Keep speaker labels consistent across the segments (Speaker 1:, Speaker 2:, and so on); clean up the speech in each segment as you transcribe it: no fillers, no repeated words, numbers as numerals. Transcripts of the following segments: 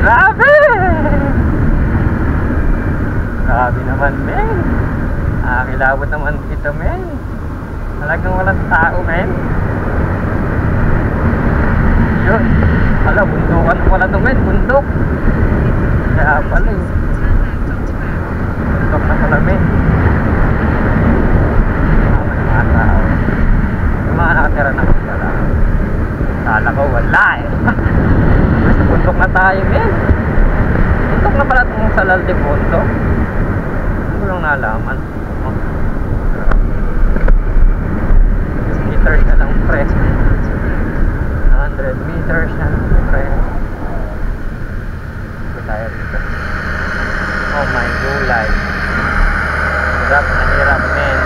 Speaker 1: Grabe! Grabe naman, men. Kilabot naman dito, men. Talagang walang tao, men. Yun. Hala, bundukan pala to, men. Bundok. Kaya pala eh. Bundok na pala, men. Mga tao. Yung mga nakatira na pala. Kala ko wala eh. Basta bundok na tayo, men. Bundok na pala itong Salal de Ponto. Hindi ko lang nalaman. 50 meters na lang, pre. 100 meters na lang, pre. Ito tayo rito. Oh my gulay. Hirap na hirap, men.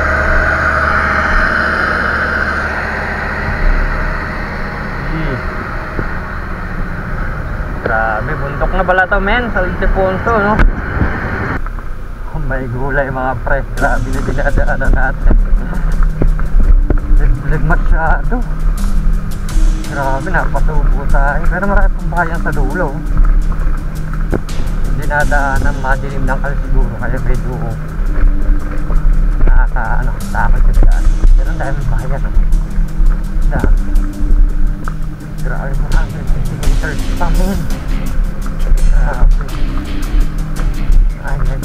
Speaker 1: Grabe, bundok na pala to, men. Salal de Ponto, no? Oh my gulay, mga pre. Grabe na dinadaanan natin. Lig masyado. Grabe, napasubo tayo. Pero marami pang bayan sa dulo. Hindi nadaanan, madilim lang kasi siguro. Kaya medyo takot yung daan. Pero ang dami bayan, no? Dami. Grabe, 150 meters pa, men. Grabe. Ay, yan.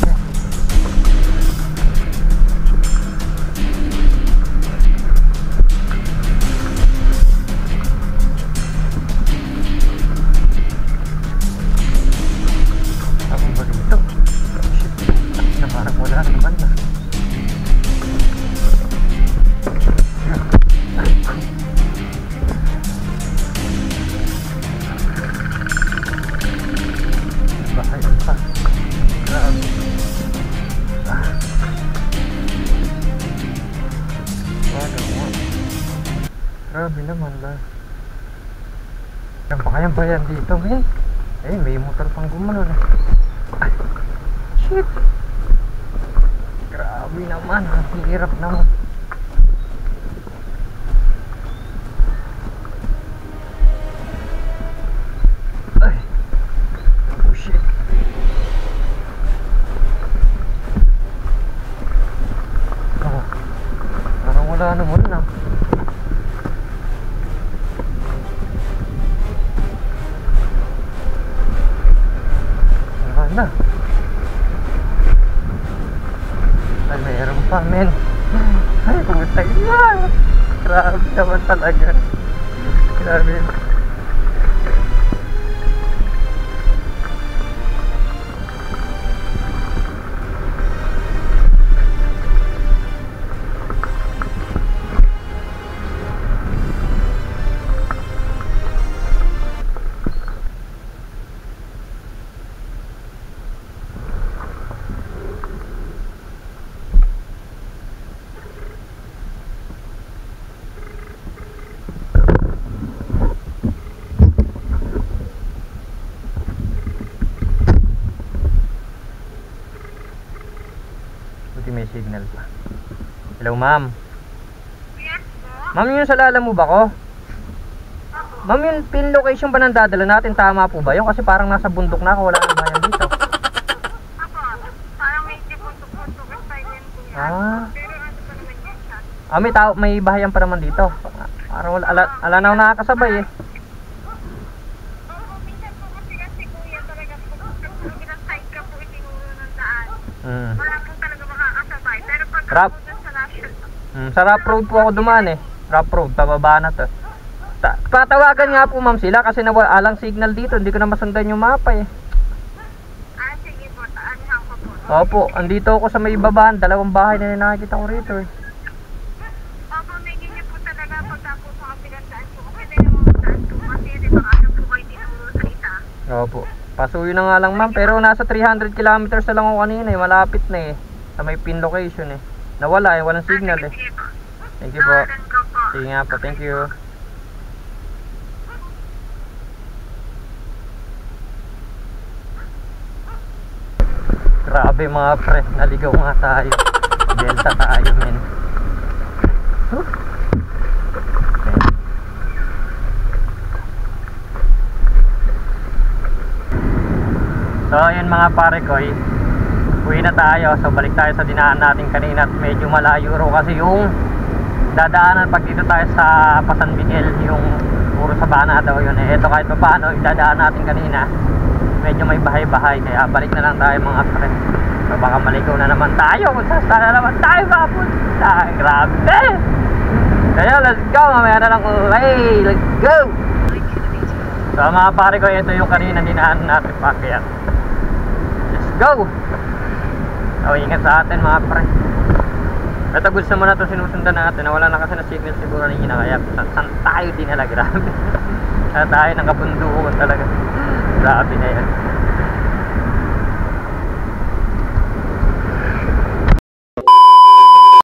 Speaker 1: Grabe naman ba? Yan pa kayang bayan dito, men? Eh, may motor pang gumano na. Ay, shit! Grabe naman, ang hirap naman. Ay! Oh shit! Oh, parang wala naman na. Na. Ay, mayroon pa, men. Ay, pumunta yan. Grabe naman talaga. Grabe. May signal pa. Hello, ma'am.
Speaker 2: Yes, po?
Speaker 1: Ma'am, yung sa lala mo ba ko? Ma'am, yung pin location ba nang dadala natin? Tama po ba yun? Kasi parang nasa bundok na ako. Wala nang bayan dito.
Speaker 2: Ako, parang may buntok-buntok ang silent po yan.
Speaker 1: Ah.
Speaker 2: Pero ano pa naman yan siya?
Speaker 1: May tao, may bahayan pa naman dito. Parang wala, ala na ako nakakasabay eh.
Speaker 2: Oo, minsan po kasi kuya talaga po. Pag ilang side ka po itinuro ng daan. Wala po talaga makakasabay. Pero pag
Speaker 1: Rap.
Speaker 2: ako dun sa national,
Speaker 1: Sa rough road po ako dumaan eh. Rough road, pababa na to. Patawagan nga po, ma'am, sila kasi nawala alang signal dito. Hindi ko na masundan yung mapa eh.
Speaker 2: sige po, taanihan ko po.
Speaker 1: Opo, andito ako sa may babaan. Dalawang bahay na nakikita ko rito eh.
Speaker 2: Opo, may ganyan po talaga pagtapos sa kapilang daan po. Okay na yung mga daan po kasi di ba ano po kayo tinuro sa isa.
Speaker 1: Opo. Pasuyo na nga lang, ma'am. Pero nasa 300 kilometers na lang ako kanina eh. Malapit na eh. Sa may pin location eh. Nawala eh. Walang signal eh.
Speaker 2: Sige po.
Speaker 1: Thank you po.
Speaker 2: Tawagan ko po.
Speaker 1: Sige nga po. Thank you. Grabe mga pre. Naligaw nga tayo. Delta tayo, men. So yun mga pare ko, uwi na tayo. So balik tayo sa dinaan natin kanina. At medyo malayo ro kasi yung dadaanan pag dito tayo sa San Miguel, yung puro sabana daw yun. Ito kahit pa paano idadaan natin kanina, medyo may bahay-bahay, kaya balik na lang tayo mga pare. So baka maligaw na naman tayo kung saan na naman tayo mapunta. Grabe. Kaya let's go, mamaya na lang ulay. Let's go. So mga pare ko, ito yung kanina dinaan natin pakyat. Let's go. So ingat sa atin mga pare. Ito gusto mo na ito sinusundan natin. Nawala na kasi na signal siguro nila, kaya saan tayo din nila. Grabe. Tayo ng kabundukan talaga. Grabe na yan.